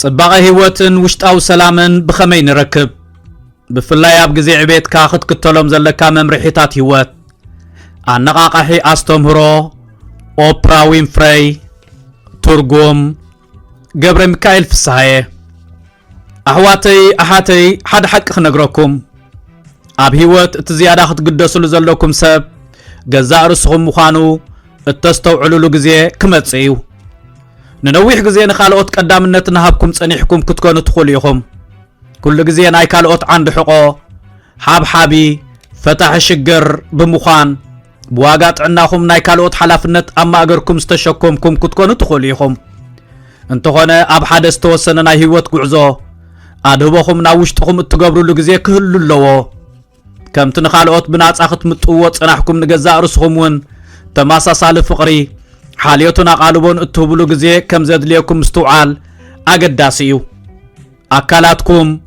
صباغ هيوتن وشطاو سلامن بخمي نركب بفلاي اب غزي عبيتكا خدكتلوم زلكا ممرحيتات هيوت انقاقحي استمهرو اوبرا وينفري ترجم جبر ميكائيل فسحايه احواتي حد حق خنغركم اب هيوت تزياده خدقدسلو زلكم سب غزا رسخم مخانو التستوعلو غزي كمصيو ننويح غزي نخالوت قدامنت نهابكم صنيحكم كتكونو تخوليهم كل غزي ناي كالوت عند حقو حابحابي فتح شجر بمخان بواغات عناهم ناي كالوت حلافنت اما اگركم استشكمكم كتكونو تخوليهم انتخونه اب حدث توسن ناي هيوت غعزو ادبوهم ناوشتكم تغبرلو غزي كهللو كم تنخالوت بناصاخت مطوت صناحكم نغزا رسخمون تماساسال فقري حاليتنا قالبون اتوبلو غزي كم زدليكم مستوعال اقداسيو اكالاتكم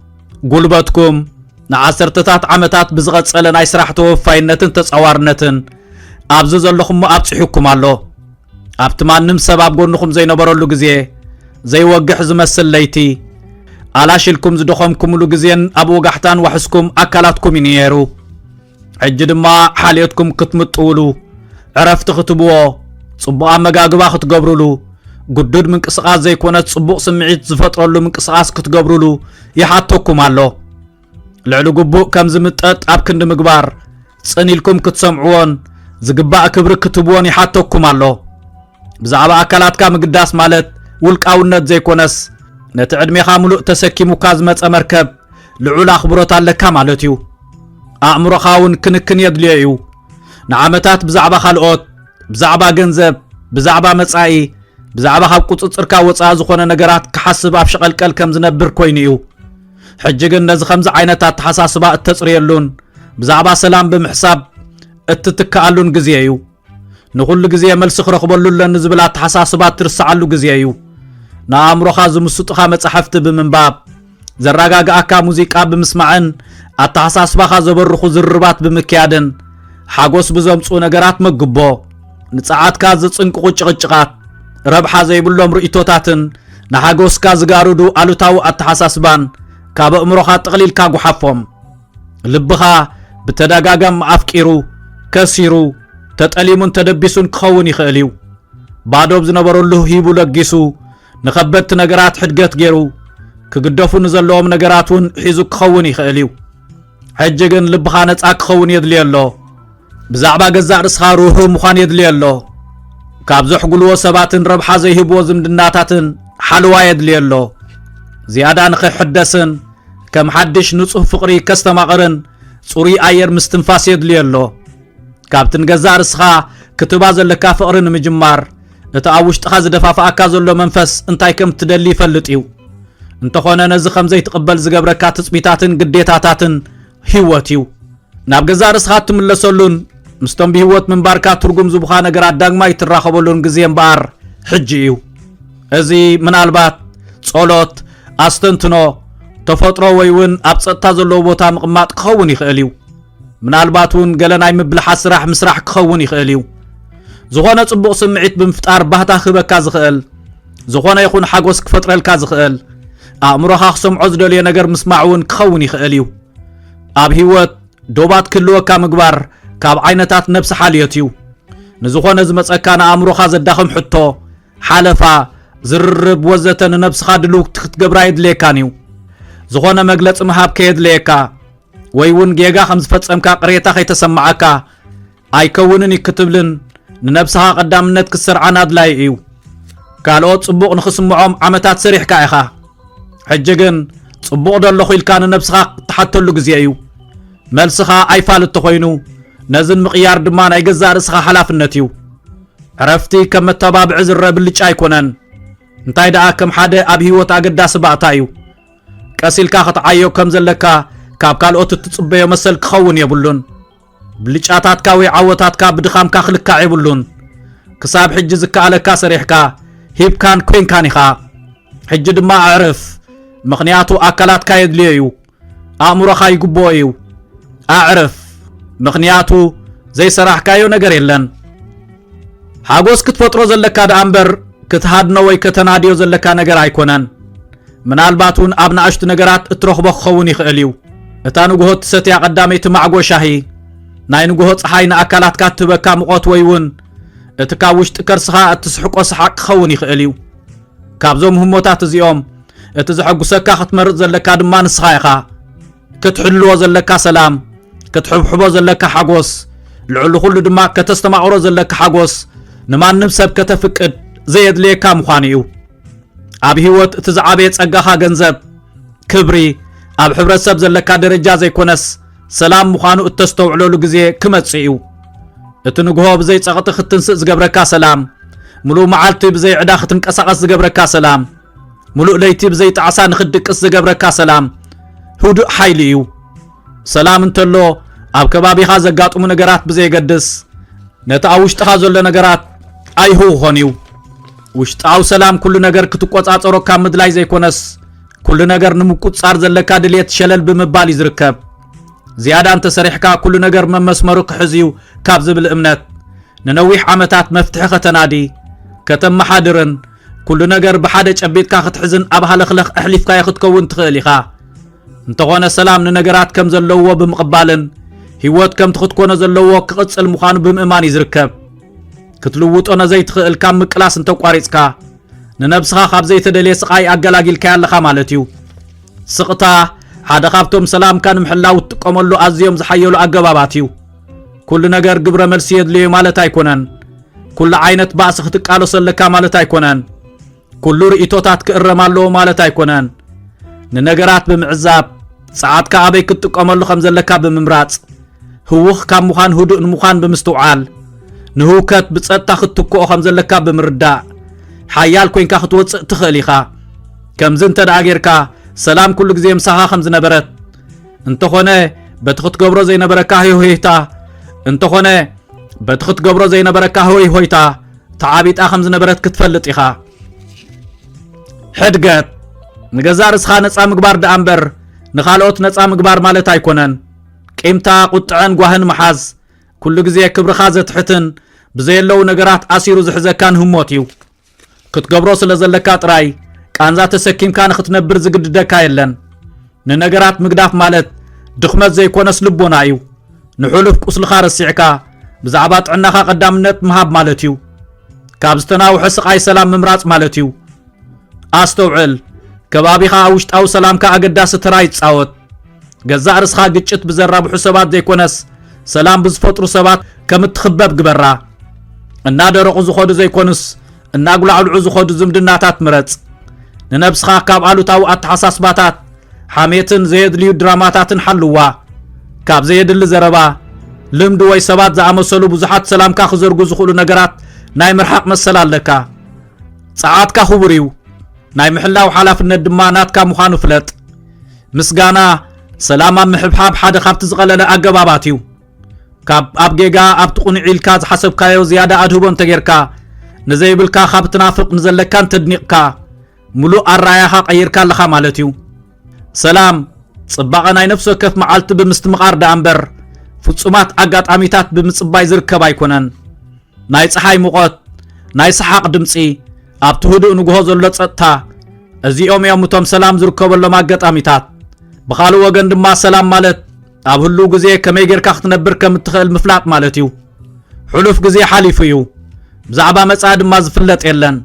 غلبتكم نعسرتات عمتات بزغصله ناي سراحتو فاينتن تصوارنتن ابز زلخم ابصحكم الله ابتمانم سباب غنكم زي نبرلو غزي زي وقح زمسل ليتي علاشلكم زدخمكم لو غزين ابو غحتان وحسكم اكالاتكم ينيرو حجدما حاليتكم كتمطولو عرفت خطبو صبوا مغاغبا خطغبرلو غدد منقسقاس زيكونت صبوق سمعيت زفطرلو منقسقاس كتغبرلو يحاتكم الله لعلو غبو كم زمطط اب كند مغبار صنيلكم كتسمعون زغبا كبر كتبون يحاتكم الله بزعبا اكلاتكا مقداس مالت ولقاونت زيكونس نتعدميخا ملؤ تسكيمو كازمص مركب لعولا خبرت لك مالتيو اعمرخاون كنكن يدليو نعمتات بزعبا خلقوت بزعبا جنزب بزعبا مصاي بزعبا خاب قصصركا وصا زخونه نغرات كحسب اب شقلقل كم زنبر كوينيو حجيغن نز خمس عينتات تحساسبا تصريلون بزعبا سلام بمحساب اتتكالون غزييو نخل غزي ملس خرخبلون زبلا تحساسبا ترسعلو غزييو نامروخا زمسطخا مصحفت بمنباب زراغاغا اكا موزيقا بمسمعن اتحساسبا زبرخو زربات بمكيادن حاغوس بزمصو نغرات مغبو نصعات كاز صنقو ጭቅጭቃት ረብሓ ዘይብሎም ርእቶታትን ንሓጎስ ካዝ ጋሩዱ አሉታው አተሐሳስባን ካብ እምሮኻ ጥቅሊልካ ጉሓፎም ልብኻ በተዳጋጋም አፍቂሩ ከሲሩ ተጠሊሙን ተደቢሱን ክኸውን ይኽእል እዩ ባዶብ ዝነበረሉ ሂቡ ለጊሱ ንኸበት ነገራት ሕድገት ገይሩ ክግደፉን ዘለዎም ነገራቱን ሒዙ ክኸውን ይኽእል እዩ ሕጂ ግን ልብኻ ነፃ ክኸውን የድልየሎ بزعبا غزا رسخا روح مخان يدليلو كاب زحغلو سباتن ربحا زيهبو زمدناتاتن حلوا يدليلو زياده نخ حدثن كم حدش نصح فقري كستماقرن صوري اير مستنفاس يدليلو كابتن غزا رسخا كتبا زلكا فقرن مجمار نتاوش تخاز دفافا كازلو منفس انتاي كم تدلي فلطيو انت خونا نز خمزي تقبل زغبركا تصبيتاتن قديتاتاتن هيوتيو ناب غزا رسخا تملسولون مستم بهوت من باركا ترجم زبخا نغرات داغما يتراخبلون غزيم بار حجيو ازي منالبات صولوت استنتنو تفطرو ويون ابصتا زلو بوتا مقماط كخون يخاليو منالباتون غلناي مبلح سراح مسراح كخون يخاليو زغونه صبق سمعيت بمفطار باهتا خبكا زخال زغونه يكون حاغوس كفطرلكا زخال امروخا خصمعو زدلي نغر مسمعون كخون يخاليو اب هيوت دوبات كلوكا مغبار كاب عينتات نفس حاليتيو نزخونه زمصكا امروخا زداخم حتو حلفا زرب وزتن نفس خادلوك تخبرا يدليكانيو زخونه مغلص مهاب كيدليكا ويون جيغا خمس فصمكا قريتا خيتسمعكا ايكونن يكتبلن ننفسها قدامنت كسرعان ادلايو قالوت صبوق نخصمعهم عمتات سريحكا ايخا حجگن صبوق دلو خيلكان نفسها تحتلو غزيايو ملسخا ايفالت تخوينو نزن مقيار دمان اي غزا رسخا حلافنتيو عرفتي كم تبابع زرب لچ ايكونن እንታይ ደኣ ከም ሓደ ኣብ ህይወት ኣገዳሲ ባእታ እዩ ቀሲልካ ክትዓዮ ከም ዘለካ ካብ ካልኦት እትጽበዮ መሰል ክኸውን የብሉን ብልጫታትካ ወይ ዓወታትካ ብድኻምካ ክልካዕ የብሉን ክሳብ ሕጂ ዝከኣለካ ሰሪሕካ ሂብካን ኮይንካን ኢኻ ሕጂ ድማ ኣዕርፍ ምኽንያቱ ኣካላትካ የድልዮ እዩ ኣእምሮኻ ይግብኦ እዩ ኣዕርፍ ምኽንያቱ ዘይሰራሕካዮ ነገር የለን ሓጎስ ክትፈጥሮ ዘለካ ደኣ እምበር ክትሃድኖ ወይ ከተናድዮ ዘለካ ነገር ኣይኮነን ምናልባት እውን ኣብ ንኣሽቱ ነገራት እትረኽቦ ክኸውን ይኽእል እዩ እታ ንጉሆ ትሰትያ ቀዳመይቲ ማዕጎ ሻሂ ናይ ንጉሆ ፀሓይ ንኣካላትካ ትህበካ ሙቐት ወይ እውን እቲ ካብ ውሽጢ ከርስኻ እትስሕቆ ሰሓቅ ክኸውን ይኽእል እዩ ካብዞም ህሞታት እዚኦም እቲ ዘሐጉሰካ ክትመርጽ ዘለካ ድማ ንስኻ ኢኻ ክትሕልዎ ዘለካ ሰላም ክትሕብሕቦ ዘለካ ሓጎስ ልዕሊ ኩሉ ድማ ከተስተማቕሮ ዘለካ ሓጎስ ንማንም ሰብ ከተፍቅድ ዘየድልየካ ምዃኑ እዩ ኣብ ህይወት እቲ ዝዓበየ ጸጋኻ ገንዘብ ክብሪ ኣብ ሕብረተሰብ ዘለካ ደረጃ ዘይኮነስ ሰላም ምዃኑ እተስተውዕለሉ ግዜ ክመጽእ እዩ እቲ ንግሆ ብዘይ ጸቕጢ ክትንስእ ዝገብረካ ሰላም ሙሉእ መዓልቲ ብዘይ ዕዳ ክትንቀሳቐስ ዝገብረካ ሰላም ሙሉእ ለይቲ ብዘይ ጣዕሳ ንኽድቅስ ዝገብረካ ሰላም ህዱእ ሓይሊ እዩ ሰላም እንተሎ ኣብ ከባቢኻ ዘጋጥሙ ነገራት ብዘይገድስ ነቲ ኣብ ውሽጥኻ ዘሎ ነገራት ኣይህውኾን እዩ ውሽጣዊ ሰላም ኩሉ ነገር ክትቆጻጸሮ ካብ ምድላይ ዘይኮነስ ኩሉ ነገር ንምቁጻር ዘለካ ድልየት ሸለል ብምባል እዩ ዝርከብ ዝያዳ እንተሰሪሕካ ኩሉ ነገር መመስመሩ ክሕዝ እዩ ካብ ዝብል እምነት ንነዊሕ ዓመታት መፍትሒ ከተናዲ ከተመሓድርን ኩሉ ነገር ብሓደ ጨቢጥካ ክትሕዝን ኣብ ሃለኽለኽ ኣሕሊፍካዮ ክትከውን ትኽእል ኢኻ እንተኾነ ሰላም ንነገራት ከም ዘለውዎ ብምቕባልን ህይወት ከም ትኽትኮነ ዘለዎ ክቕጽል ምዃኑ ብምእማን እዩ ዝርከብ ክትልውጦ ነዘይትኽእል ካብ ምቅላስ እንተቋሪጽካ ንነብስኻ ካብ ዘይተደልየ ስቓይ ኣገላጊልካ ኣለኻ ማለት እዩ ስቕታ ሓደ ካብቶም ሰላምካ ንምሕላው እትጥቀመሉ ኣዝዮም ዝሓየሉ ኣገባባት እዩ ኩሉ ነገር ግብረ መልሲ የድልዮ ማለት ኣይኮነን ኩሉ ዓይነት ባእሲ ክትቃለሶ ኣለካ ማለት ኣይኮነን ኩሉ ርእቶታት ክእረም ኣለዎ ማለት ኣይኮነን ንነገራት ብምዕዛብ ሰዓትካ ኣበይ ክትጥቀመሉ ከም ዘለካ ብምምራጽ ህውኽ ካብ ምዃን ህዱእ ንምዃን ብምስትውዓል ንህውከት ብጸጥታ ክትትክኦ ከም ዘለካ ብምርዳእ ሓያል ኮይንካ ክትወፅእ ትኽእል ኢኻ ከምዚ እንተደኣ ጌርካ ሰላም ኩሉ ግዜ ምሳኻ ከም ዝነበረት እንተኾነ በቲ ክትገብሮ ዘይነበረካ ሆይታ እንተኾነ በቲ ክትገብሮ ዘይነበረካ ሆይታ ተዓቢጣ ከም ዝነበረት ክትፈልጥ ኢኻ ሕድገት ንገዛ ርስኻ ነፃ ምግባር ደኣ እምበር ንኻልኦት ነፃ ምግባር ማለት ኣይኮነን ቂምታ ቁጥዐን ጓህን መሓዝ ኩሉ ግዜ ክብርኻ ዘትሕትን ብዘየለው ነገራት ኣሲሩ ዝሕዘካን ህሞት እዩ ክትገብሮ ስለ ዘለካ ጥራይ ቃንዛ ተሰኪምካ ንኽትነብር ዝግድደካ የለን ንነገራት ምግዳፍ ማለት ድኽመት ዘይኮነስ ልቦና እዩ ንሑሉፍ ቁስልኻ ረሲዕካ ብዛዕባ ጥዕናኻ ቀዳምነት ምሃብ ማለት እዩ ካብ ዝተናውሐ ስቓይ ሰላም ምምራጽ ማለት እዩ ኣስተውዕል ከባቢኻ ውሽጣዊ ሰላምካ ኣገዳሲ ተራ ይጻወት ገዛእ ርስኻ ግጭት ብዘራብሑ ሰባት ዘይኮነስ ሰላም ብዝፈጥሩ ሰባት ከም እትኽበብ ግበራ እናደረቑ ዝኸዱ ዘይኮኑስ እናጉላዕልዑ ዝኸዱ ዝምድናታት ምረጽ ንነብስኻ ካብ ኣሉታዊ ኣተሓሳስባታት ሓሜትን ዘየድልዩ ድራማታትን ሓልዋ ካብ ዘየድሊ ዘረባ ልምዲ ወይ ሰባት ዝኣመሰሉ ብዙሓት ሰላምካ ክዘርጉ ዝኽእሉ ነገራት ናይ ምርሓቕ መሰል ኣለካ ፀዓትካ ክቡር እዩ ናይ ምሕላው ሓላፍነት ድማ ናትካ ምዃኑ ፍለጥ ምስጋና ሰላም ኣብ ምሕብሓብ ሓደ ካብቲ ዝቐለለ ኣገባባት እዩ ካብ ኣብ ጌጋ ኣብ ትቁንዕ ኢልካ ዝሓሰብካዮ ዝያዳ ኣድህቦ እንተጌርካ ንዘይብልካ ካብ ትናፍቕ ንዘለካ እንተድኒቕካ ሙሉእ ኣራያኻ ቀይርካ ኣለኻ ማለት እዩ ሰላም ጽባቐ ናይ ነፍሲ ወከፍ መዓልቲ ብምስትምቓር ደኣ እምበር ፍጹማት ኣጋጣሚታት ብምጽባይ ዝርከብ ኣይኮነን ናይ ፀሓይ ሙቐት ናይ ሰሓቕ ድምፂ ኣብቲ ህዱእ ንግሆ ዘሎ ጸጥታ እዚኦም እዮም እቶም ሰላም ዝርከበሎም ኣጋጣሚታት ብኻልእ ወገን ድማ ሰላም ማለት ኣብ ህሉው ግዜ ከመይ ጌርካ ክትነብር ከም እትኽእል ምፍላጥ ማለት እዩ ሕሉፍ ግዜ ሓሊፉ እዩ ብዛዕባ መጻኢ ድማ ዝፍለጥ የለን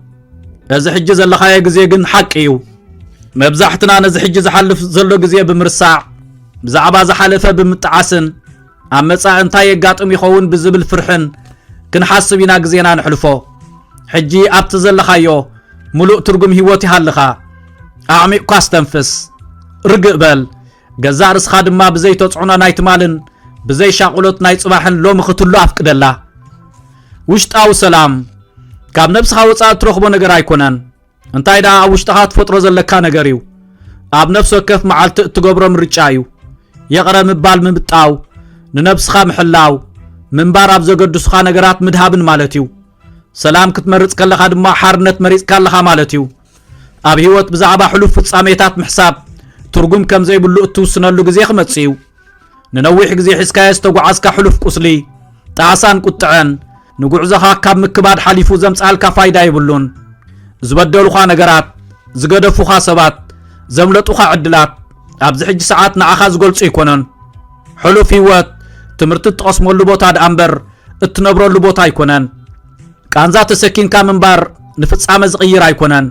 እዚ ሕጂ ዘለኻዮ ግዜ ግን ሓቂ እዩ መብዛሕትና ነዚ ሕጂ ዝሓልፍ ዘሎ ግዜ ብምርሳዕ ብዛዕባ ዝሓለፈ ብምጥዓስን ኣብ መጻኢ እንታይ የጋጥም ይኸውን ብዝብል ፍርሕን ክንሓስብ ኢና ግዜና ንሕልፎ ሕጂ ኣብቲ ዘለኻዮ ሙሉእ ትርጉም ህይወት ይሃልኻ ኣዕሚቕካ ስተንፍስ ርግእ በል ገዛእ ርስኻ ድማ ብዘይ ተፅዕኖ ናይ ትማልን ብዘይ ሻቁሎት ናይ ጽባሕን ሎሚ ክትህሉ ኣፍቅደላ ውሽጣዊ ሰላም ካብ ነብስኻ ወፃኢ እትረኽቦ ነገር ኣይኮነን እንታይ ዳ ኣብ ውሽጥኻ ትፈጥሮ ዘለካ ነገር እዩ ኣብ ነፍሲ ወከፍ መዓልቲ እትገብሮ ምርጫ እዩ የቕረ ምባል ምምጣው ንነብስኻ ምሕላው ምንባር ኣብ ዘገድሱኻ ነገራት ምድሃብን ማለት እዩ ሰላም ክትመርጽ ከለኻ ድማ ሓርነት መሪጽካ ኣለኻ ማለት እዩ ኣብ ህይወት ብዛዕባ ሕሉፍ ፍጻሜታት ምሕሳብ ትርጉም ከም ዘይብሉ እትውስነሉ ግዜ ክመጽእ እዩ ንነዊሕ ግዜ ሒዝካዮ ዝተጓዓዝካ ሕሉፍ ቁስሊ ጣዕሳን ቁጥዐን ንጉዕዞኻ ካብ ምክባድ ሓሊፉ ዘምጻልካ ፋይዳ ይብሉን ዝበደሉኻ ነገራት ዝገደፉኻ ሰባት ዘምለጡኻ ዕድላት ኣብዚ ሕጂ ሰዓት ንዓኻ ዝገልጹ ይኮነን ሕሉፍ ህይወት ትምህርቲ እትቐስመሉ ቦታ ደኣ እምበር እትነብረሉ ቦታ ኣይኮነን ቃንዛ ተሰኪንካ ምንባር ንፍጻመ ዝቕይር ኣይኮነን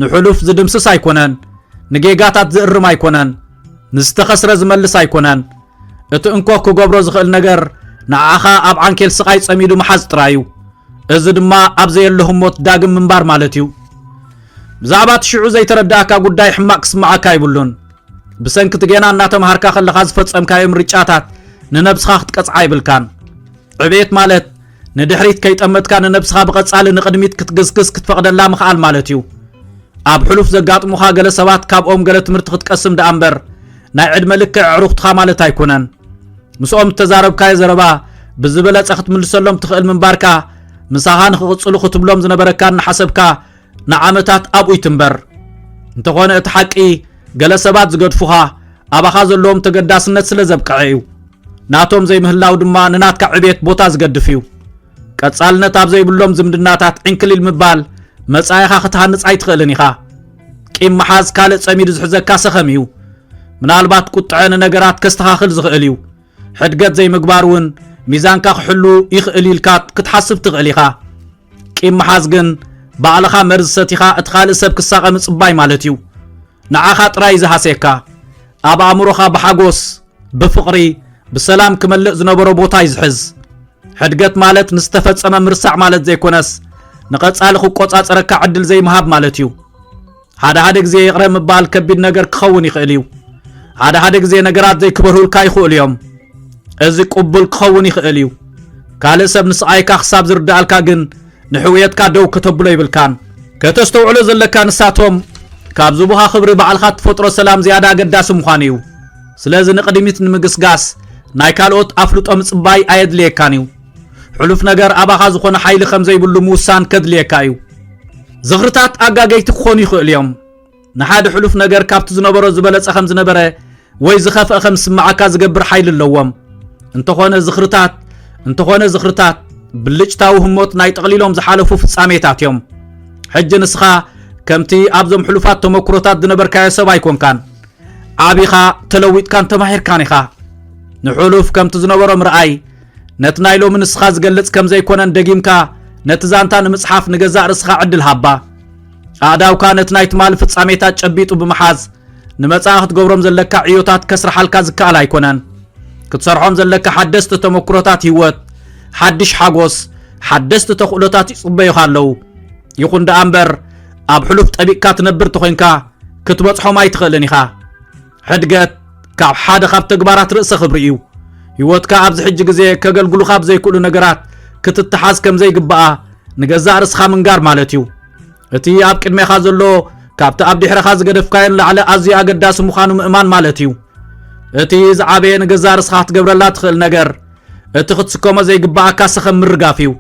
ንሕሉፍ ዝድምስስ ኣይኮነን ንጌጋታት ዝእርም ኣይኮነን ንዝተኸስረ ዝመልስ ኣይኮነን እቲ እንኮ ክገብሮ ዝኽእል ነገር ንዓኻ ኣብ ዓንኬል ስቓይ ጸሚዱ መሓዝ ጥራዩ እዚ ድማ ኣብ ዘየለሁ ሞት ዳግም ምንባር ማለት እዩ ብዛዕባ ትሽዑ ዘይተረዳእካ ጉዳይ ሕማቅ ክስማዓካ ይብሉን ብሰንኪ ትጌና እናተምሃርካ ከለኻ ዝፈጸምካዮ ምርጫታት ንነብስኻ ክትቀጽዓ ይብልካን ዕቤት ማለት ንድሕሪት ከይጠመትካ ንነብስኻ ብቐጻሊ ንቕድሚት ክትግስግስ ክትፈቕደላ ምኽኣል ማለት እዩ ኣብ ሕሉፍ ዘጋጥሙኻ ገለ ሰባት ካብኦም ገለ ትምህርቲ ክትቀስም ደኣ እምበር ናይ ዕድመ ልክዕ ዕሩኽትኻ ማለት ኣይኮነን ምስኦም እተዛረብካዮ ዘረባ ብዝበለጸ ክትምልሰሎም ትኽእል ምንባርካ ምሳኻ ንኽቕጽሉ ክትብሎም ዝነበረካ ንሓሰብካ ንዓመታት ኣብኡ ይትንበር እንተኾነ እቲ ሓቂ ገለ ሰባት ዝገድፉኻ ኣባኻ ዘለዎም ተገዳስነት ስለ ዘብቅዐ እዩ ናቶም ዘይምህላው ድማ ንናትካ ዕቤት ቦታ ዝገድፍ እዩ ቀጻልነት ኣብ ዘይብሎም ዝምድናታት ዕንክሊል ምባል መጻኢኻ ክትሃንጽ ኣይትኽእልን ኢኻ ቂም መሓዝ ካልእ ጸሚዱ ዝሕዘካ ሰኸም እዩ ምናልባት ቁጥዐ ንነገራት ከስተኻኽል ዝኽእል እዩ ሕድገት ዘይምግባር እውን ሚዛንካ ክሕሉ ይኽእል ኢልካ ክትሓስብ ትኽእል ኢኻ ቂም መሓዝ ግን ባዕልኻ መርዚ ሰቲኻ እቲ ካልእ ሰብ ክሳቐ ምጽባይ ማለት እዩ ንዓኻ ጥራይ ዝሃሰየካ ኣብ ኣእምሮኻ ብሓጎስ ብፍቕሪ ብሰላም ክመልእ ዝነበሮ ቦታ ይዝሕዝ ሕድገት ማለት ንዝተፈጸመ ምርሳዕ ማለት ዘይኮነስ ንቐጻሊ ክቆጻጸረካ ዕድል ዘይምሃብ ማለት እዩ ሓደ ግዜ ይቕረ ምባል ከቢድ ነገር ክኸውን ይኽእል እዩ ሓደ ግዜ ነገራት ዘይክበርሁልካ ይኽእሉ እዮም እዚ ቅቡል ክኸውን ይኽእል እዩ ካልእ ሰብ ንስቓይካ ክሳብ ዝርዳእልካ ግን ንሕውየትካ ደው ከተብሎ ይብልካን ከተስተውዕሎ ዘለካ ንሳቶም ካብ ዝቡኻ ክብሪ ባዕልኻ ትፈጥሮ ሰላም ዝያዳ ኣገዳሲ ምዃኑ እዩ ስለዚ ንቕድሚት ንምግስጋስ ናይ ካልኦት ኣፍልጦ ምጽባይ ኣየድልየካን እዩ ሕሉፍ ነገር ኣባኻ ዝኾነ ሓይሊ ከም ዘይብሉ ምውሳን ከድልየካ እዩ ዝኽርታት ኣጋገይቲ ክኾኑ ይኽእል እዮም ንሓደ ሕሉፍ ነገር ካብቲ ዝነበሮ ዝበለጸ ከም ዝነበረ ወይ ዝኸፍአ ከም ዝስማዓካ ዝገብር ሓይሊ ኣለዎም እንተኾነ ዝኽርታት ብልጭታዊ ህሞት ናይ ጠቕሊሎም ዝሓለፉ ፍጻሜታት እዮም ሕጂ ንስኻ ከምቲ ኣብዞም ሕሉፋት ተመክሮታት ዝነበርካዮ ሰብ ኣይኮንካን ዓቢኻ ተለዊጥካን ተማሂርካን ኢኻ ንሕሉፍ ከምቲ ዝነበሮ ምርኣይ ነቲ ናይ ሎሚ ንስኻ ዝገልጽ ከም ዘይኮነን ደጊምካ ነቲ ዛንታ ንምጽሓፍ ንገዛእ ርእስኻ ዕድል ሃባ ኣእዳውካ ነቲ ናይ ትማሊ ፍጻሜታት ጨቢጡ ብምሓዝ ንመጻኢ ክትገብሮም ዘለካ ዕዮታት ከስረሓልካ ዝከኣል ኣይኮነን ክትሰርሖም ዘለካ ሓደስቲ ተመክሮታት ህይወት ሓድሽ ሓጎስ ሓደስቲ ተኽእሎታት ይጽበዩኻ ኣለዉ ይኹን ደኣ እምበር ኣብ ሕሉፍ ጠቢቕካ ትነብር ተኾይንካ ክትበጽሖም ኣይትኽእልን ኢኻ ሕድገት ካብ ሓደ ካብ ተግባራት ርእሰ ክብሪ እዩ ህይወትካ ኣብዚ ሕጂ ግዜ ከገልግሉኻ ብዘይክእሉ ነገራት ክትተሓዝ ከም ዘይግባኣ ንገዛእ ርእስኻ ምንጋር ማለት እዩ እቲ ኣብ ቅድሜኻ ዘሎ ካብቲ ኣብ ድሕረኻ ዝገደፍካዮን ላዕሊ ኣዝዩ ኣገዳሲ ምዃኑ ምእማን ማለት እዩ እቲ ዝዓበየ ንገዛእ ርእስኻ ክትገብረላ ትኽእል ነገር እቲ ክትስከሞ ዘይግባኣካ ሰኸም ምርጋፍ እዩ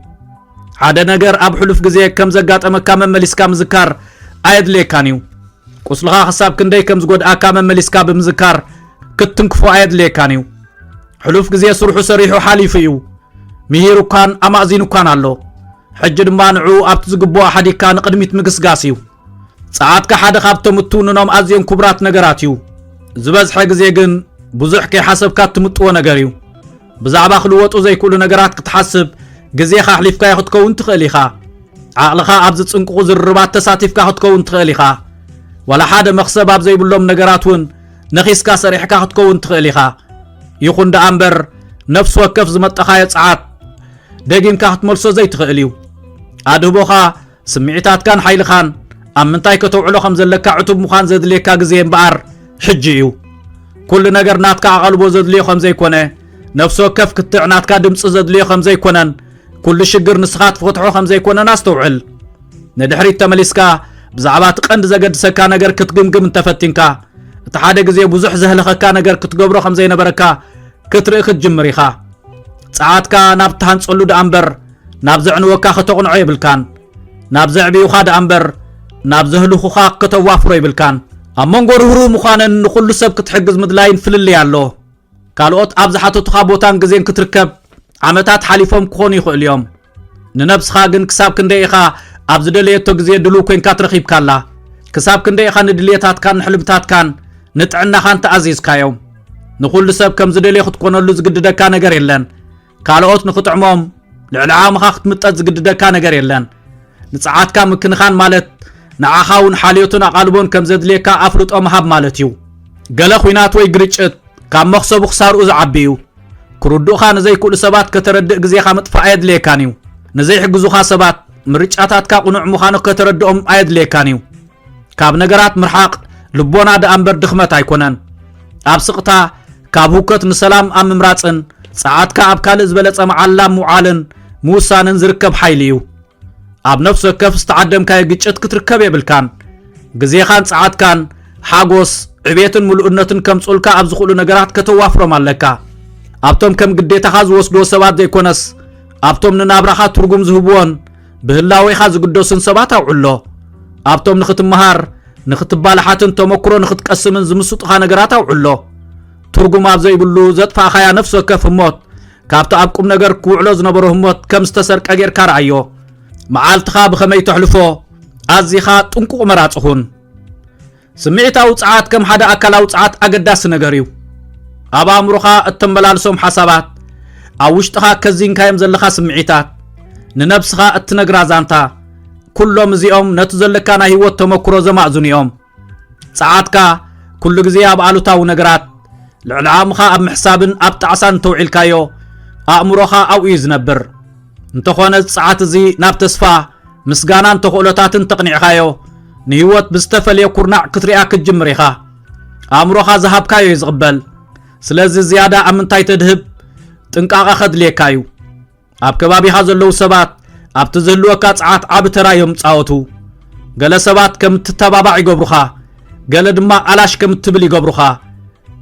ሓደ ነገር ኣብ ሕሉፍ ግዜ ከም ዘጋጠመካ መመሊስካ ምዝካር ኣየድልየካን እዩ ቁስልኻ ክሳብ ክንደይ ከም ዝጎድኣካ መመሊስካ ብምዝካር ክትንክፎ ኣየድልየካን እዩ ሕሉፍ ግዜ ስርሑ ሰሪሑ ሓሊፉ እዩ ምሂሩካን ኣማእዚኑካን ኣሎ ሕጂ ድማ ንዑ ኣብቲ ዝግብኦ ሓዲካ ንቕድሚት ምግስጋስ እዩ ጸዓትካ ሓደ ካብቶም እትውንኖም ኣዝዮም ክቡራት ነገራት እዩ ዝበዝሐ ግዜ ግን ብዙሕ ከይሓሰብካ እትምጥዎ ነገር እዩ ብዛዕባ ክልወጡ ዘይክእሉ ነገራት ክትሓስብ ግዜኻ ኣሕሊፍካዮ ክትከውን ትኽእል ኢኻ ዓቕልኻ ኣብ ዝጽንቅቑ ዝርርባት ተሳቲፍካ ክትከውን ትኽእል ኢኻ ወላ ሓደ መኽሰብ ኣብ ዘይብሎም ነገራት እውን ነኺስካ ሰሪሕካ ክትከውን ትኽእል ኢኻ ይኹን ደኣ እምበር ነፍሲ ወከፍ ዝመጠኻዮ ጸዓት ደጊምካ ክትመልሶ ዘይትኽእል እዩ ኣድህቦኻ ስምዒታትካን ሓይልኻን ኣብ ምንታይ ከተውዕሎ ከም ዘለካ ዕቱብ ምዃን ዘድልየካ ግዜ እምበኣር ሕጂ እዩ ኩሉ ነገር ናትካ ኣቓልቦ ዘድልዮ ከም ዘይኮነ ነፍሲ ወከፍ ክትዕ ናትካ ድምፂ ዘድልዮ ከም ዘይኮነን ኩሉ ሽግር ንስኻ ትፈትሖ ከም ዘይኮነን ኣስተውዕል ንድሕሪት ተመሊስካ بزعبات قند زقد سكا نجر كتجمجم تفتنكا تحادة جزء بزح زهل خكا نجر كتجبره خمسين بركة كتريخ الجمريخا ساعتكا نبتهن صلود أمبر نابزعن وكا خطقن عيب الكان نابزع بيوخاد أمبر نابزهلو خا كتوافري بالكان أمون غورهرو مخانن نخلو سب كتحجز مدلاين فللي الله كالوت أبزحاتو تخابوتان جزين كتركب عمتات حالفهم كوني خو اليوم ننبس خاجن كساب كنديخا أبزدليتو جزين دلو كوين كاترخيب كالا كساب كنديخا ندليتات كان حلبتات كان نتعنا خان تعزيز كايوم نخلو سب كم زدلي خد كونو زقد دكا نجر يلن كالوت نخطعمهم لعلعام خاخت متأز زقد دكا نجر يلن نسعات كام كنخان مالت نعاخاون حاليوتنا قالبون كم زدليكا أفرط أمهاب مالتيو قال خوينات وي قريتشت كام مخصب خسار عبيو كردو خان زي كل سبات كتردق زي خامت فايد ليكانيو نزي حجزو خا سبات مريچاتات كا قنوع مخانو كتردقهم ايد ليكانيو كاب نجرات مرحاق لبونا دا أمبر دخمت ايكونن اب سقطا كاب هوكت نسلام ام مراصن ساعات كا اب كالز بلص معلم معالن موسانن زركب حيليو اب نفسه كف استعدم كاي ግጭት ክትርከብ የብልካን ግዜ ኻን ጻዓት ካን ሓጎስ ዕቤትን ሙሉእነትን ከም ጾልካ ኣብ ዝኹሉ ነገራት ከተዋፍሮም ኣለካ ኣብቶም ከም ግዴታኻ ዝወስዶ ሰባት ዘይኮነስ ኣብቶም ንናብራኻ ትርጉም ዝህብዎን ብህላዊኻ ዝግደሱን ሰባት ኣውዕሎ ኣብቶም ንኽትመሃር ንኽትባልሓትን ተመክሮ ንኽትቀስምን ዝምስጡኻ ነገራት ኣውዕሎ ትርጉም ኣብ ዘይብሉ ዘጥፋኻያ ነፍሰ ከፍ ሞት ካብቲ ኣብ ቁም ነገር ክውዕሎ ዝነበሮ ሞት ከም ዝተሰርቀ ጌርካ ረኣዮ معالتخا بخمي تحلفو أزيخا تنقو مراتخون سمعت أوصعات كم حدا أكل أوصعات أقداس نغريو أبا أمروخا التنبلالسوم حسابات أوشتخا كزين كايم زلخا سمعيتات ننبسخا التنقرازانتا كلهم زيوم نتزلكانا هيوت تمكرو زمعزونيوم ساعاتكا كل غزي أبعالو تاو نغرات العلامخا أب محسابن أب تعسان توعيل كايو أمروخا أو إيزنبر انتخونت ساعات زي ناب تسفا مسغانان تخولتاتن تقنيعخايو نهيوت بستفلي كورناع كتريا كجمريخا امروخا ذهب كايو يزقبل سلازي زياده امنتاي تدهب ጥንቃቃ خدليكايو اب كبابيها زلو سبات اب تزلوكا صعات اب ترايم صاوتو ገለ ሰባት ከም ትተባባዕ ይገብሩኻ ገለ ድማ አላሽ ከም ትብል ይገብሩኻ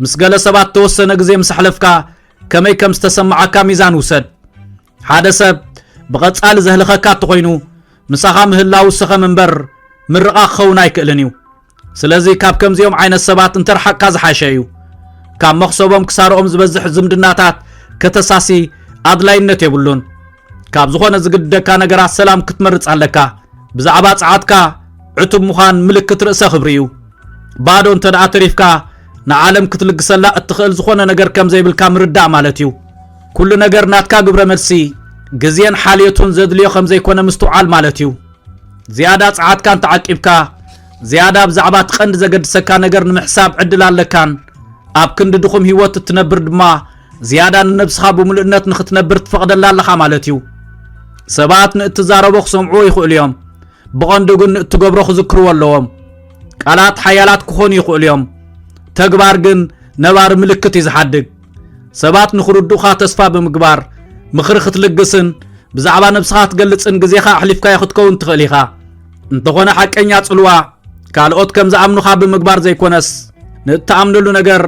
ምስ ገለ ሰባት ተወሰነ ግዜ ምስሕለፍካ ከመይ ከም ዝተሰማዓካ ሚዛን ውሰድ ሓደ ሰብ بغصال زهلخካ تخوينو مسخا مهلاو سخ منبر مرقا خون አይክእልንዩ ስለዚ ካብ ከምዚኦም ዓይነት ሰባት እንተርሐካ ዝሓሸዩ ካብ መخصቦም ክሳሮኦም ዝበዝሕ ዝምድናታት ከተሳሲ ኣድላይነት የብሉን ካብ ዝኾነ ዝግደካ ነገራት ሰላም ክትመርጽ ኣለካ ብዛዕባ ጻዓትካ ዕቱብ ምዃን ምልክት ርእሰ ኽብሪዩ ባዶ እንተዳ ተሪፍካ ንዓለም ክትልግሰላ እትኽእል ዝኾነ ነገር ከም ዘይብልካ ምርዳእ ማለት እዩ ኩሉ ነገር ናትካ ግብረ መልሲ ግዜን ሓልየቱን ዘድልዮ ከም ዘይኮነ ምስተውዓል ማለት እዩ زيادة ጻዓት ካን ተዓቂብካ زيادة ብዛዕባ ትቐንዲ ዘገድሰካ ነገር ንምሕሳብ ዕድል ኣለካን ኣብ ክንዲ ድኹም ህይወት እትነብር ድማ زيادة ንነብስኻ ብምሉእነት ንኽትነብር ትፈቕደላ ኣለኻ ማለት እዩ ሰባት ንእትዛረቦ ክሰምዑ ይኽእሉ እዮም ብቐንዱ ግን እትገብሮ ክዝክርዎ ኣለዎም ቃላት ሓያላት ክኾኑ ይኽእሉ እዮም ተግባር ግን ነባር ምልክት ይዝሓድግ ሰባት ንኽርዱኻ ተስፋ ብምግባር ምኽሪ ክትልግስን ብዛዕባ ነብስኻ ትገልጽን ግዜኻ ኣሕሊፍካ ይኽትከውን ትኽእል ኢኻ እንተኾነ ሓቀኛ ጽልዋ ካልኦት ከም ዝኣምኑኻ ብምግባር ዘይኮነስ ንእትኣምነሉ ነገር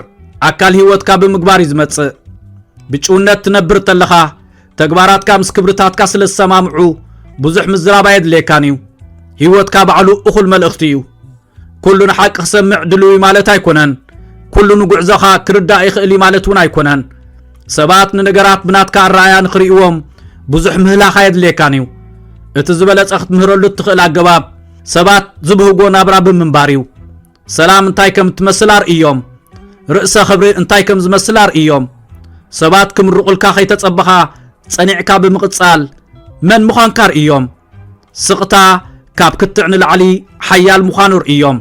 ኣካል ህይወትካ ብምግባር ይዝመጽእ ብጭውነት ትነብር ተለኻ ተግባራትካ ምስ ክብርታትካ ስለ ዝሰማምዑ ብዙሕ ምዝራብ የድልየካን እዩ ህይወትካ ባዕሉ እኹል መልእኽቲ እዩ ኩሉ ንሓቂ ክሰምዕ ድልዊ ማለት ኣይኮነን ኩሉ ንጉዕዞኻ ክርዳእ ይኽእል ማለት እውን ኣይኮነን ሰባት ንነገራት ብናትካ ኣረኣያ ንኽሪእዎም ብዙሕ ምህላኻ የድልየካን እዩ እቲ ዝበለጸ ክትምህረሉ እትኽእል ኣገባብ ሰባት ዝብህጎ ናብራ ብምንባር እዩ ሰላም እንታይ ከም እትመስል ኣርእዮም ርእሰ ኽብሪ እንታይ ከም ዝመስል ኣርእዮም ሰባት ክምርቑልካ ከይተጸበኻ ጸኒዕካ ብምቕጻል መን ምዃንካ ኣርእዮም ስቕታ ካብ ክትዕ ንላዕሊ ሓያል ምዃኑ ርእዮም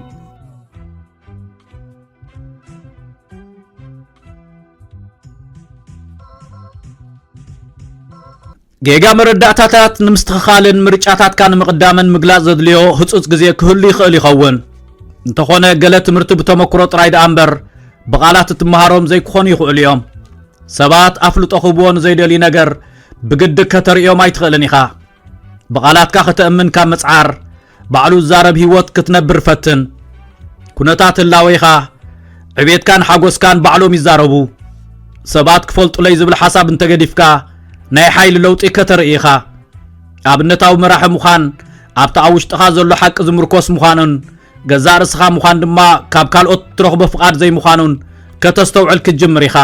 ጌጋ መረዳእታታት ንምስትኽኻልን ምርጫታትካ ንምቕዳምን ምግላጽ ዘድልዮ ህጹጽ ግዜ ክህሉ ይኽእል ይኸውን እንተኾነ ገለ ትምህርቲ ብተመክሮ ጥራይ ደኣ እምበር ብቓላት እትመሃሮም ዘይክኾኑ ይኽእሉ እዮም ሰባት ኣፍልጦ ክህብዎን ዘይደልዩ ነገር ብግድግ ከተርእዮም ኣይትኽእልን ኢኻ ብቓላትካ ከተእምን ካብ መጽዓር ባዕሉ ዛረብ ህይወት ክትነብር ፈትን ኩነታት ላወይኻ ዕቤትካን ሓጎስካን ባዕሎም ይዛረቡ ሰባት ክፈልጡለይ ዝብል ሓሳብ እንተገዲፍካ ናይ ሓይሊ ለውጢ ከተርእይኻ ኣብነታዊ መራሒ ምዃን ኣብታ ውሽጥኻ ዘሎ ሓቂ ዝምርኮስ ምዃኑን ገዛ ርስኻ ምዃን ድማ ካብ ካልኦት ትረኽቦ ፍቓድ ዘይምዃኑን ከተስተውዕል ክትጅምር ኢኻ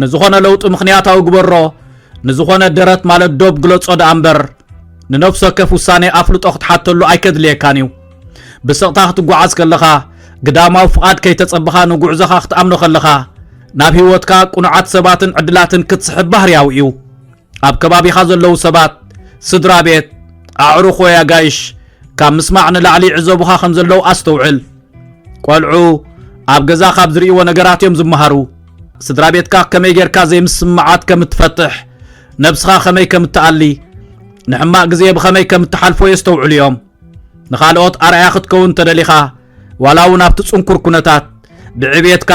ንዝኾነ ለውጢ ምኽንያታዊ ግበሮ ንዝኾነ ደረት ማለት ዶብ ግለጾ ዳ እምበር ንነፍሲ ወከፍ ውሳኔ ኣፍልጦ ክትሓተሉ ኣይከድልየካን እዩ ብስቕታ ክትጓዓዝ ከለኻ ግዳማዊ ፍቓድ ከይተጸብኻ ንጉዕዞኻ ክትኣምኖ ከለኻ ናብ ህይወትካ ቁኑዓት ሰባትን ዕድላትን ክትስሕብ ባህርያዊ እዩ ኣብ ከባቢኻ ዘለዉ ሰባት ስድራ ቤት ኣዕሩኽ ወይ ኣጋይሽ ካብ ምስማዕ ንላዕሊ ዕዘቡኻ ከም ዘለዉ ኣስተውዕል ቆልዑ ኣብ ገዛ ካብ ዝርእይዎ ነገራት እዮም ዝመሃሩ ስድራ ቤትካ ከመይ ጌርካ ዘይምስማዓት ከም እትፈትሕ ነብስኻ ከመይ ከም እትኣሊ ንሕማቕ ግዜ ብኸመይ ከም እትሓልፎ የስተውዕሉ እዮም ንኻልኦት ኣርኣያ ክትከውን ተደሊኻ ዋላ እውን ኣብቲ ጽንኩር ኩነታት ብዕቤትካ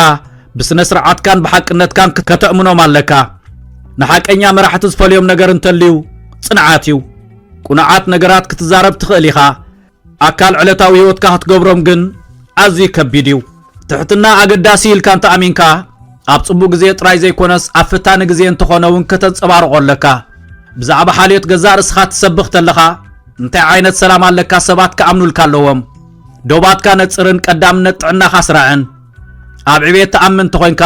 ብስነ ስርዓትካን ብሓቅነትካን ከተእምኖም ኣለካ ንሓቀኛ መራሕቲ ዝፈልዮም ነገር እንተልዩ ጽንዓት እዩ ቁኑዓት ነገራት ክትዛረብ ትኽእል ኢኻ ኣካል ዕለታዊ ህይወትካ ክትገብሮም ግን ኣዝዩ ከቢድ እዩ ትሕትና ኣገዳሲ ኢልካ እንተኣሚንካ ኣብ ጽቡቕ ግዜ ጥራይ ዘይኮነስ ኣብ ፍታኒ ግዜ እንተኾነ እውን ከተንጸባርቆ ኣለካ ብዛዕባ ሓልዮት ገዛ ርስኻ ትሰብኽ ተለኻ እንታይ ዓይነት ሰላም ኣለካ ሰባት ክኣምኑልካ ኣለዎም ዶባትካ ነጽርን ቀዳምነት ጥዕናኻ ስራዕን ኣብ ዕቤት ተኣምን ተኾንካ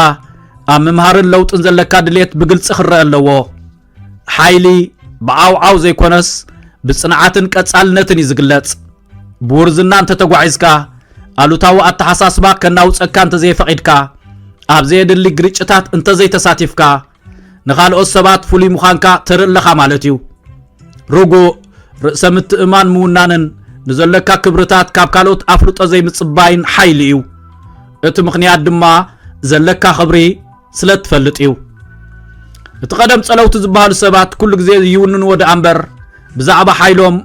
ኣብ ምምሃርን ለውጥን ዘለካ ድሌት ብግልጽ ክረአ ኣለዎ ሓይሊ ብዓውዓው ዘይኮነስ ብጽንዓትን ቀጻልነትን እዩ ዝግለጽ ብውርዝና እንተተጓዒዝካ ኣሉታዊ ኣተሓሳስባ ከናውፀካ እንተዘይፈቒድካ ኣብ ዘየድሊ ግርጭታት እንተዘይተሳቲፍካ ንኻልኦት ሰባት ፍሉይ ምዃንካ ተርኢ ኣለኻ ማለት እዩ ርጉእ ርእሰ ምትእማን ምውናንን ንዘለካ ክብርታት ካብ ካልኦት ኣፍልጦ ዘይምጽባይን ሓይሊ እዩ እቲ ምኽንያት ድማ ዘለካ ኽብሪ ስለ ትፈልጥ እዩ እቲ ቀደም ጸለውቲ ዝበሃሉ ሰባት ኩሉ ግዜ ይውንንዎ ዳ እምበር ብዛዕባ ሓይሎም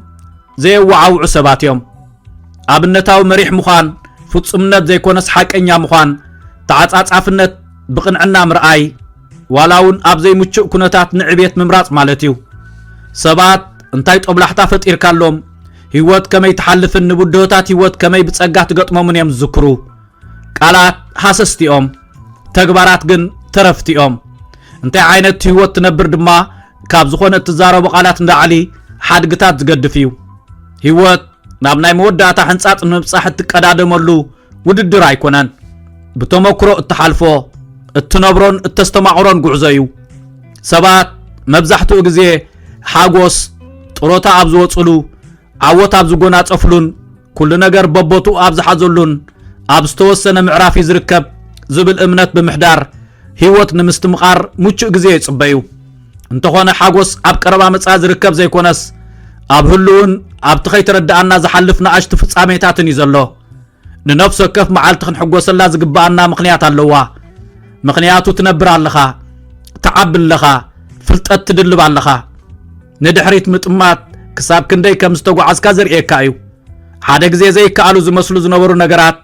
ዘየወዓውዑ ሰባት እዮም ኣብነታዊ መሪሕ ምዃን ፍጹምነት ዘይኮነስ ሓቀኛ ምዃን ተዓጻጻፍነት ብቕንዕና ምርኣይ ዋላ እውን ኣብ ዘይምቹእ ኩነታት ንዕቤት ምምራጽ ማለት እዩ ሰባት እንታይ ጦብላሕታ ፈጢርካሎም ህይወት ከመይ ትሓልፍን ንብድሆታት ህይወት ከመይ ብጸጋ ትገጥሞምን እዮም ዝዝክሩ ቃላት ሓሰስቲ እዮም ተግባራት ግን ተረፍቲ እዮም እንታይ ዓይነት ህይወት ትነብር ድማ ካብ ዝኾነ እትዛረቡ ቃላት እንዳዕሊ ሓድግታት ዝገድፍ እዩ ህይወት ናብ ናይ መወዳእታ ሕንጻጽ ንምብጻሕ እትቀዳደመሉ ውድድር ኣይኮነን ብተመክሮ እትሓልፎ እትነብሮን እተስተማዕሮን ጉዕዞ እዩ ሰባት መብዛሕትኡ ግዜ ሓጎስ ጥሮታ ኣብ ዝወጽሉ ዓወት ኣብ ዝጎናጸፍሉን ኩሉ ነገር በቦቱ ኣብ ዝሓዘሉን ኣብ ዝተወሰነ ምዕራፍ ዝርከብ ዝብል እምነት ብምሕዳር ህይወት ንምስትምቓር ምቹእ ግዜ ይጽበዩ እንተኾነ ሓጎስ ኣብ ቀረባ መጻ ዝርከብ ዘይኮነስ ኣብ ህልውን ኣብ ትኸይተረዳእና ዝሓልፍ ንኣሽቱ ፍጻሜታትን እዩ ዘሎ ንነፍሲ ወከፍ መዓልቲ ክንሕጎሰላ ዝግባአና ምኽንያት ኣለዋ ምኽንያቱ ትነብር ኣለኻ ተዓቢ ኣለኻ ፍልጠት ትድልብ ኣለኻ ንድሕሪት ምጥማት ክሳብ ክንደይ ከም ዝተጓዓዝካ ዘርእየካ እዩ ሓደ ግዜ ዘይከኣሉ ዝመስሉ ዝነበሩ ነገራት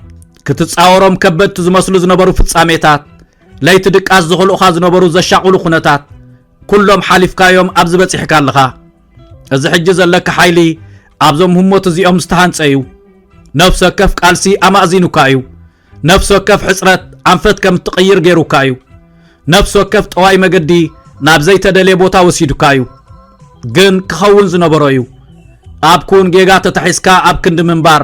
ክትጻወሮም ከበድቲ ዝመስሉ ዝነበሩ ፍጻሜታት ለይቲ ድቃስ ዝኽእሉኻ ዝነበሩ ዘሻቕሉ ኩነታት ኩሎም ሓሊፍካዮም ኣብ ዝበፂሕካ ኣለኻ እዚ ሕጂ ዘለካ ሓይሊ ኣብዞም ህሞት እዚኦም ዝተሃንፀ እዩ ነፍሲ ወከፍ ቃልሲ ኣማእዚኑካ እዩ ነፍሲ ወከፍ ሕፅረት ኣንፈት ከም እትቕይር ገይሩካ እዩ ነፍሲ ወከፍ ጠዋይ መገዲ ናብ ዘይተደለየ ቦታ ወሲዱካ እዩ ግን ክኸውን ዝነበሮ እዩ ኣብ ኩን ጌጋ ተታሒስካ ኣብ ክንዲ ምንባር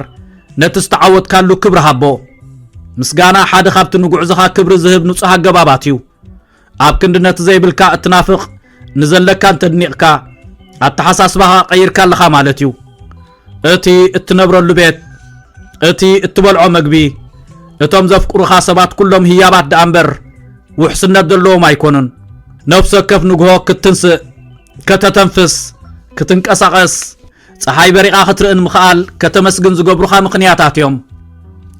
ነቲ ዝተዓወትካሉ ክብሪ ሃቦ ምስጋና ሓደ ካብቲ ንጉዕዞኻ ክብሪ ዝህብ ንጹህ ኣገባባት እዩ ኣብ ክንዲ ነቲ ዘይብልካ እትናፍቕ ንዘለካ እንተድኒቕካ ኣተሓሳስባኻ ቀይርካ ኣለኻ ማለት እዩ እቲ እትነብረሉ ቤት እቲ እትበልዖ መግቢ እቶም ዘፍቅሩኻ ሰባት ኩሎም ህያባት ዳ እምበር ውሕስነት ዘለዎም ኣይኮኑን ነፍሲ ወከፍ ንግሆ ክትንስእ ከተተንፍስ ክትንቀሳቐስ ፀሓይ በሪቓ ክትርእን ምኽኣል ከተመስግን ዝገብሩኻ ምኽንያታት እዮም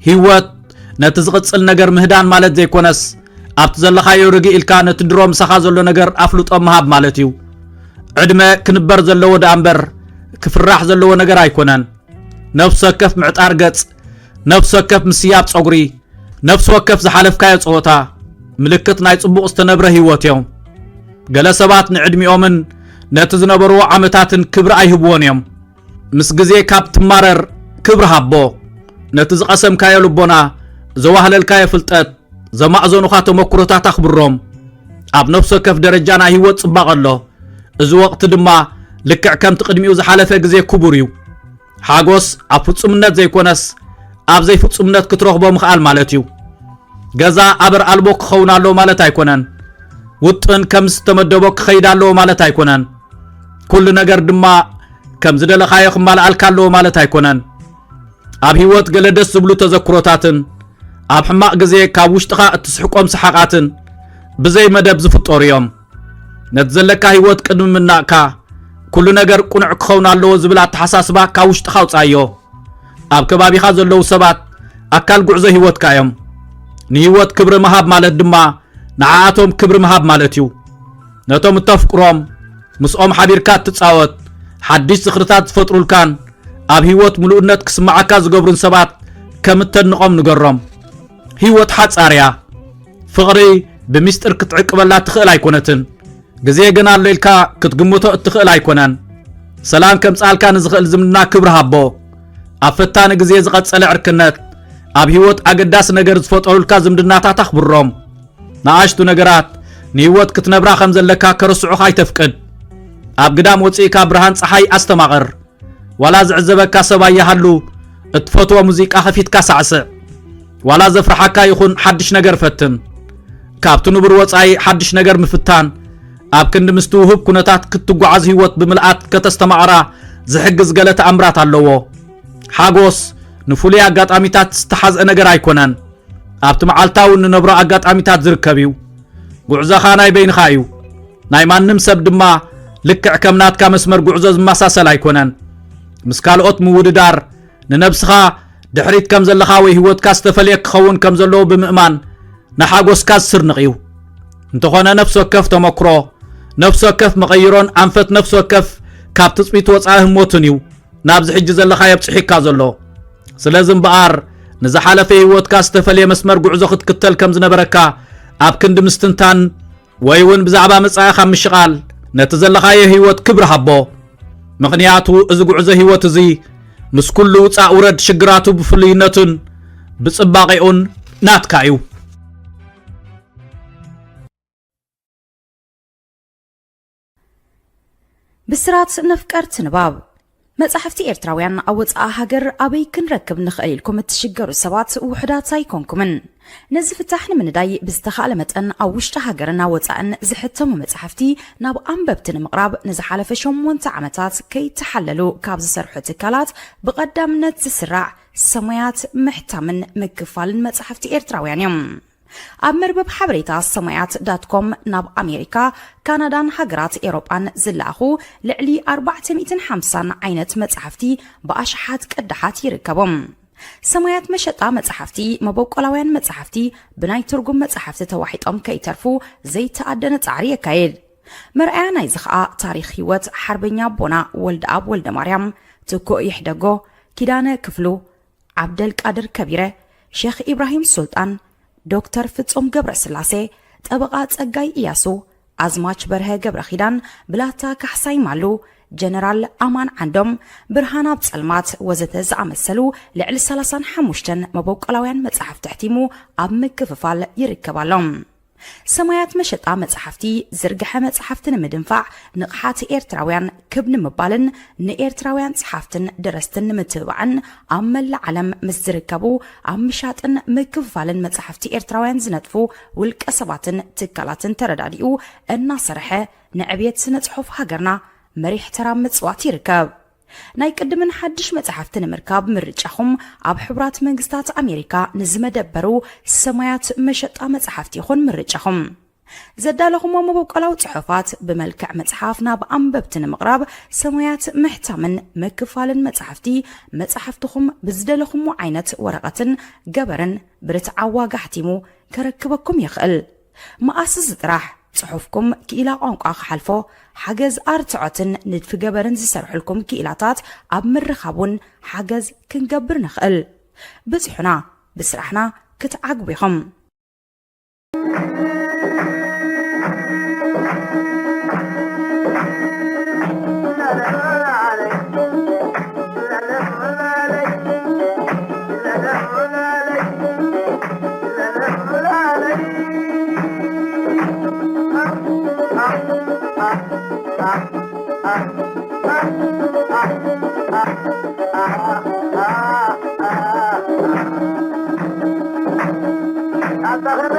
ህይወት ነቲ ዝቕጽል ነገር ምህዳን ማለት ዘይኮነስ ኣብቲ ዘለኻዮ ርግእ ኢልካ ነቲ ድሮ ምሳኻ ዘሎ ነገር ኣፍልጦ ምሃብ ማለት እዩ ዕድመ ክንበር ዘለዎ ዳ እምበር ክፍራሕ ዘለዎ ነገር ኣይኮነን ነፍሲ ወከፍ ምዕጣር ገጽ ነፍሲ ወከፍ ምስያብ ፀጉሪ ነፍሲ ወከፍ ዝሓለፍካዮ ፀወታ ምልክት ናይ ጽቡቕ ዝተነብረ ህይወት እዮም ገለ ሰባት ንዕድሚኦምን ነቲ ዝነበሩ ዓመታትን ክብሪ ኣይህብዎን እዮም ምስ ግዜ ካብ ትማረር ክብር ሃቦ ነቲ ዝቀሰምካዮ ልቦና ዘዋህለልካዮ ፍልጠት ዘማዕዘኑኻ ተመክሮታት ኣኽብሮም ኣብ ነፍሲ ወከፍ ደረጃ ናይ ህይወት ጽባቐ ኣሎ እዚ ወቕቲ ድማ ልክዕ ከምቲ ቅድሚኡ ዝሓለፈ ግዜ ክቡር እዩ ሓጎስ ኣብ ፍጹምነት ዘይኮነስ ኣብ ዘይፍጹምነት ክትረኽቦ ምኽኣል ማለት እዩ ገዛ ኣበር ኣልቦ ክኸውን ኣለዎ ማለት ኣይኮነን ውጥን ከም ዝተመደቦ ክኸይድ ኣለዎ ማለት ኣይኮነን ኩሉ ነገር ድማ ከም ዝደለኻዮ ክማልኣልካ ኣለዎ ማለት ኣይኮነን ኣብ ህይወት ገለ ደስ ዝብሉ ተዘክሮታትን ኣብ ሕማቕ ግዜ ካብ ውሽጥኻ እትስሕቆም ሰሓቓትን ብዘይ መደብ ዝፍጠሩ እዮም ነቲ ዘለካ ህይወት ቅድሚ ምናእካ ኩሉ ነገር ቁኑዕ ክኸውን ኣለዎ ዝብል ኣተሓሳስባ ካብ ውሽጥኻ ውፃዮ ኣብ ከባቢኻ ዘለዉ ሰባት ኣካል ጉዕዞ ህይወትካ እዮም ንህይወት ክብሪ መሃብ ማለት ድማ ንዓኣቶም ክብሪ መሃብ ማለት እዩ ነቶም እተፍቅሮም ምስኦም ሓቢርካ እትፃወት ሓድሽ ዝኽርታት ዝፈጥሩልካን ኣብ ህይወት ምሉእነት ክስማዓካ ዝገብሩን ሰባት ከም እተንቆም ንገሮም ህይወት ሓፃርያ ፍቕሪ ብምስጥር ክትዕቅበላ ትኽእል ኣይኮነትን ግዜ ግን ኣሎ ኢልካ ክትግምቶ እትኽእል ኣይኮነን ሰላም ከምፃልካ ንዝኽእል ዝምድና ክብሪ ሃቦ ኣብ ፈታኒ ግዜ ዝቐፀለ ዕርክነት ኣብ ህይወት ኣገዳሲ ነገር ዝፈጠሩልካ ዝምድናታት ኣኽብሮም ንኣሽቱ ነገራት ንህይወት ክትነብራ ከም ዘለካ ከርስዑኻ ኣይተፍቅድ ኣብ ግዳም ወፂእካ ብርሃን ፀሓይ ኣስተማቕር ዋላ ዝዕዘበካ ሰብ ኣያሃሉ እትፈትዎ ሙዚቃ ኸፊትካ ሳዕስዕ ዋላ ዘፍርሓካ ይኹን ሓድሽ ነገር ፈትን ካብቲ ንቡር ወፃኢ ሓድሽ ነገር ምፍታን ኣብ ክንዲ ምስቲ ውህብ ኩነታት ክትጓዓዝ ህይወት ብምልኣት ከተስተማቕራ ዝሕግዝ ገለ ተኣምራት ኣለዎ ሓጎስ ንፍሉይ ኣጋጣሚታት ዝተሓዝአ ነገር ኣይኮነን ኣብቲ መዓልታዊ ንነብሮ ኣጋጣሚታት ዝርከብ እዩ ጉዕዞኻ ናይ በይንኻ እዩ ናይ ማንም ሰብ ድማ ልክዕ ከም ናትካ መስመር ጉዕዞ ዝመሳሰል ኣይኮነን ምስ ካልኦት ምውድዳር ንነብስኻ ድሕሪት ከም ዘለኻ ወይ ህይወትካ ዝተፈልየ ክኸውን ከም ዘለዎ ብምእማን ንሓጎስካ ዝስርንቕ እዩ እንተኾነ ነፍሲ ወከፍ ተመክሮ ነፍሲ ወከፍ መቐይሮን ኣንፈት ነፍሲ ወከፍ ካብ ትፅቢት ወፃኢ ህሞትን እዩ ናብዚ ሕጂ ዘለኻ የብፅሒካ ዘሎ ስለዚ እምበኣር ንዝሓለፈ ህይወትካ ዝተፈልየ መስመር ጉዕዞ ክትክተል ከም ዝነበረካ ኣብ ክንዲ ምስትንታን ወይ እውን ብዛዕባ መጻኢኻ ምሽቓል ነቲ ዘለኻዮ ህይወት ክብሪ ሃቦ ምኽንያቱ እዚ ጉዕዞ ህይወት እዚ ምስ ኩሉ ውፃእ ውረድ ሽግራቱ ብፍሉይነቱን ብፅባቐኡን ናትካ እዩ ብስራት ነፍቀርት ንባብ መጻሕፍቲ ኤርትራውያን ኣብ ወፃኢ ሃገር ኣበይ ክንረክብ ንኽእል ኢልኩም እትሽገሩ ሰባት ውሕዳት ኣይኮንኩምን ነዚ ፍታሕ ንምንዳይ ብዝተኻእለ መጠን ኣብ ውሽጢ ሃገርና ወፃእን ዝሕተሙ መጻሕፍቲ ናብ ኣንበብቲ ንምቕራብ ንዝሓለፈ 8 ዓመታት ከይተሓለሉ ካብ ዝሰርሑ ትካላት ብቐዳምነት ዝስራዕ ሰማያት ምሕታምን ምክፋልን መጻሕፍቲ ኤርትራውያን እዮም ኣብ መርበብ ሓበሬታ ሰማያት.com ናብ ኣሜሪካ ካናዳን ሃገራት ኤሮጳን ዝለኣኹ ልዕሊ 450 ዓይነት መጻሕፍቲ ብኣሽሓት ቀዳሓት ይርከቦም ሰማያት መሸጣ መጻሕፍቲ መበቆላውያን መጻሕፍቲ ብናይ ትርጉም መጻሕፍቲ ተዋሒጦም ከይተርፉ ዘይተኣደነ ጻዕሪ የካየድ መርኣያ ናይ ዝኸኣ ታሪክ ህይወት ሓርበኛ ቦና ወልደ ኣብ ወልደ ማርያም ትኩ ይሕደጎ ኪዳነ ክፍሉ ዓብደል ቃድር ከቢረ ሼኽ ኢብራሂም ሱልጣን ዶክተር ፍጹም ገብረ ስላሴ ጠበቃ ጸጋይ ኢያሱ ኣዝማች በርሀ ገብረ ኺዳን ብላታ ካሕሳይ ማሉ ጀነራል ኣማን ዓንዶም ብርሃን ኣብ ጸልማት ወዘተ ዝኣመሰሉ ልዕሊ 35 መበቆላውያን መጻሕፍቲ ተሕቲሙ ኣብ ምክፍፋል ይርከባሎም ሰማያት መሸጣ መጻሕፍቲ ዝርግሐ መጻሕፍቲ ንምድንፋዕ ንቕሓት ኤርትራውያን ክብ ንምባልን ንኤርትራውያን ጸሓፍትን ደረስትን ንምትብባዕን ኣብ መላእ ዓለም ምስ ዝርከቡ ኣብ ምሻጥን ምክፍፋልን መጻሕፍቲ ኤርትራውያን ዝነጥፉ ውልቀ ሰባትን ትካላትን ተረዳዲኡ እናሰርሐ ንዕብየት ስነ ጽሑፍ ሃገርና መሪሕ ተራ ምጽዋት ይርከብ ናይ ቅድምን ሓድሽ መጻሕፍቲ ንምርካብ ምርጫኹም ኣብ ሕቡራት መንግስታት ኣሜሪካ ንዝመደበሩ ሰማያት መሸጣ መጻሕፍቲ ይኹን ምርጫኹም ዘዳለኹም መበቆላው ጽሑፋት ብመልክዕ መጽሓፍ ናብ ኣንበብቲ ንምቕራብ ሰማያት ምሕታምን ምክፋልን መጻሕፍትኹም ብዝደለኹም ዓይነት ወረቐትን ገበርን ብርትዓዋጋ ሕቲሙ ከረክበኩም ይኽእል መኣስስ ጥራሕ ጽሑፍኩም ክኢላ ቋንቋ ክሓልፎ ሓገዝ ኣርትዖትን ንድፊ ገበርን ዝሰርሑልኩም ክኢላታት ኣብ ምርኻቡን ሓገዝ ክንገብር ንኽእል ብጽሑና ብስራሕና ክትዓግቡ ኢኹም أتخذ